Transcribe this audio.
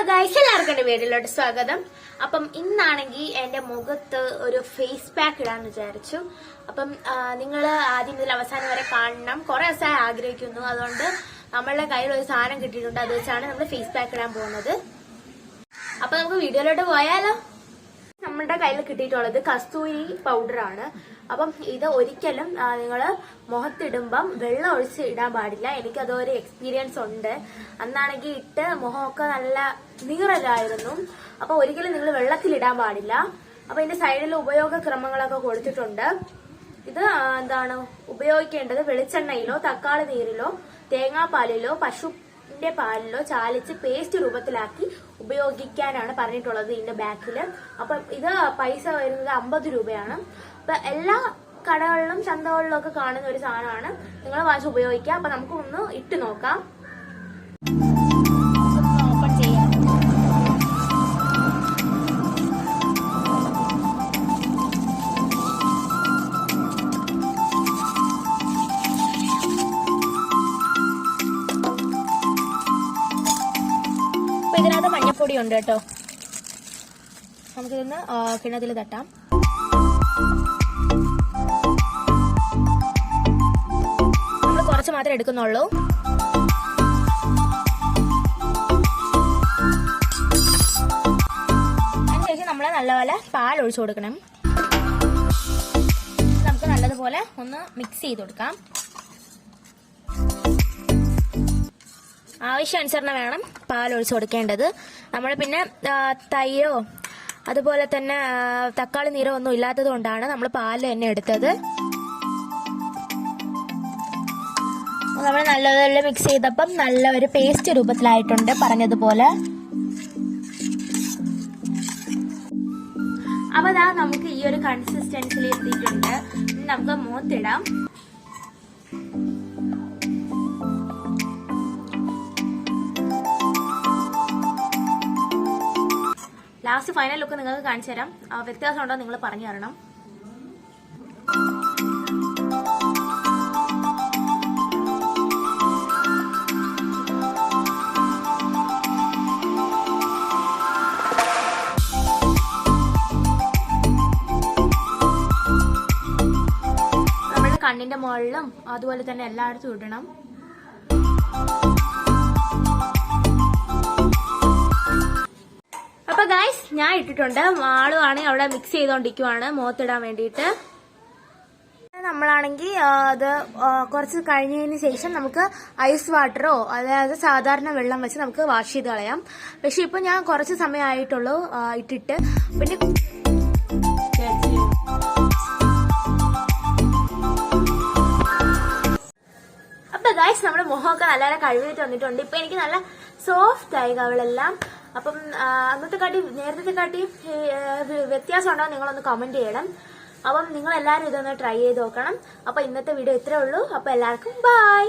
Guys എല്ലാവർക്കും എന്റെ വീഡിയോയിലോട്ട് സ്വാഗതം. അപ്പം ഇന്നാണെങ്കിൽ എന്റെ മുഖത്ത് ഒരു ഫേസ് പാക്ക് ഇടാന്ന് വിചാരിച്ചു. അപ്പം നിങ്ങൾ ആദ്യം മുതൽ അവസാനം വരെ കാണണം. കുറെ ദിവസമായി ആഗ്രഹിക്കുന്നു. അതുകൊണ്ട് നമ്മളുടെ കയ്യിൽ ഒരു സാധനം കിട്ടിയിട്ടുണ്ട്. അത് വെച്ചാണ് നമ്മൾ ഫേസ് പാക്ക് ഇടാൻ പോകുന്നത്. അപ്പൊ നമുക്ക് വീഡിയോയിലോട്ട് പോയാലോ. നമ്മളുടെ കയ്യിൽ കിട്ടിയിട്ടുള്ളത് കസ്തൂരി പൗഡറാണ്. അപ്പം ഇത് ഒരിക്കലും നിങ്ങൾ മുഖത്തിടുമ്പം വെള്ളം ഒഴിച്ച് ഇടാൻ പാടില്ല. എനിക്കതൊരു എക്സ്പീരിയൻസ് ഉണ്ട്. അന്നാണെങ്കിൽ ഇട്ട് മുഖമൊക്കെ നല്ല നീറലായിരുന്നു. അപ്പൊ ഒരിക്കലും നിങ്ങൾ വെള്ളത്തിലിടാൻ പാടില്ല. അപ്പൊ ഇതിന്റെ സൈഡിൽ ഉപയോഗക്രമങ്ങളൊക്കെ കൊടുത്തിട്ടുണ്ട്. ഇത് എന്താണ് ഉപയോഗിക്കേണ്ടത്? വെളിച്ചെണ്ണയിലോ തക്കാളി നീരിലോ തേങ്ങാപ്പാലിലോ പശുവിന്റെ പാലിലോ ചാലിച്ച് പേസ്റ്റ് രൂപത്തിലാക്കി ഉപയോഗിക്കാനാണ് പറഞ്ഞിട്ടുള്ളത് ഇതിന്റെ ബാക്കില്. അപ്പൊ ഇത് പൈസ വരുന്നത് 50 രൂപയാണ്. അപ്പൊ എല്ലാ കടകളിലും ചന്തകളിലും ഒക്കെ കാണുന്ന ഒരു സാധനമാണ്. നിങ്ങൾ വാങ്ങിച്ച് ഉപയോഗിക്കുക. അപ്പൊ നമുക്ക് ഒന്ന് ഇട്ട് നോക്കാം. ഓപ്പൺ ചെയ്യാം. അപ്പൊ ഇതിനകത്ത് മഞ്ഞപ്പൊടി ഉണ്ട് കേട്ടോ. നമുക്കിതൊന്ന് കിണറ്റിൽ തട്ടാം. നമ്മൾ കുറച്ച് മാത്രമേ എടുക്കുന്നുള്ളൂ. അതിനുശേഷം നമ്മൾ നല്ലപോലെ പാൽ ഒഴിച്ചു കൊടുക്കണം. നമുക്ക് നല്ലതുപോലെ ഒന്ന് മിക്സ് ചെയ്ത് കൊടുക്കാം. ആവശ്യാനുസരണം വേണം പാൽ ഒഴിച്ചു കൊടുക്കേണ്ടത്. നമ്മൾ പിന്നെ തൈരോ അതുപോലെ തന്നെ തക്കാളി നീരോ ഒന്നും ഇല്ലാത്തത് കൊണ്ടാണ് നമ്മൾ പാല് തന്നെ എടുത്തത്. നമ്മൾ നല്ലപോലെ മിക്സ് ചെയ്തപ്പം നല്ല ഒരു പേസ്റ്റ് രൂപത്തിലായിട്ടുണ്ട് പറഞ്ഞതുപോലെ. അപ്പൊ ദാ നമുക്ക് ഈ ഒരു കൺസിസ്റ്റൻസിൽ എത്തിയിട്ടുണ്ട്. നമുക്ക് മുഖത്തിടാം. ലാസ്റ്റ് ഫൈനൽ ലുക്ക് നിങ്ങൾക്ക് കാണിച്ചു തരാം. വ്യത്യാസം ഉണ്ടോ നിങ്ങൾ പറഞ്ഞു തരണം. നമ്മുടെ കണ്ണിന്റെ മുകളിലും അതുപോലെ തന്നെ എല്ലായിടത്തും ഇടണം. അപ്പൊ ഗൈസ് ഞാൻ ഇട്ടിട്ടുണ്ട്. ആളുവാണെങ്കിൽ അവിടെ മിക്സ് ചെയ്തോണ്ടിരിക്കുവാണ് മുഖത്തിടാൻ വേണ്ടിയിട്ട്. നമ്മളാണെങ്കിൽ അത് കുറച്ച് കഴിഞ്ഞതിന് ശേഷം നമുക്ക് ഐസ് വാട്ടറോ അതായത് സാധാരണ വെള്ളം വെച്ച് നമുക്ക് വാഷ് ചെയ്ത് കളയാം. പക്ഷെ ഇപ്പൊ ഞാൻ കുറച്ച് സമയമായിട്ടുള്ളൂ ഇട്ടിട്ട്. പിന്നെ അപ്പൊ ഗൈസ് നമ്മുടെ മുഖമൊക്കെ നല്ല കഴുകിയിട്ട് വന്നിട്ടുണ്ട്. ഇപ്പൊ എനിക്ക് നല്ല സോഫ്റ്റ് ആയി കവിളെല്ലാം. അപ്പം നേരത്തെ കാട്ടി വ്യത്യാസം ഉണ്ടോ നിങ്ങളൊന്ന് കമന്റ് ചെയ്യണം. അപ്പം നിങ്ങൾ എല്ലാവരും ഇതൊന്ന് ട്രൈ ചെയ്ത് നോക്കണം. അപ്പൊ ഇന്നത്തെ വീഡിയോ ഇത്രേ ഉള്ളൂ. അപ്പൊ എല്ലാവർക്കും ബൈ.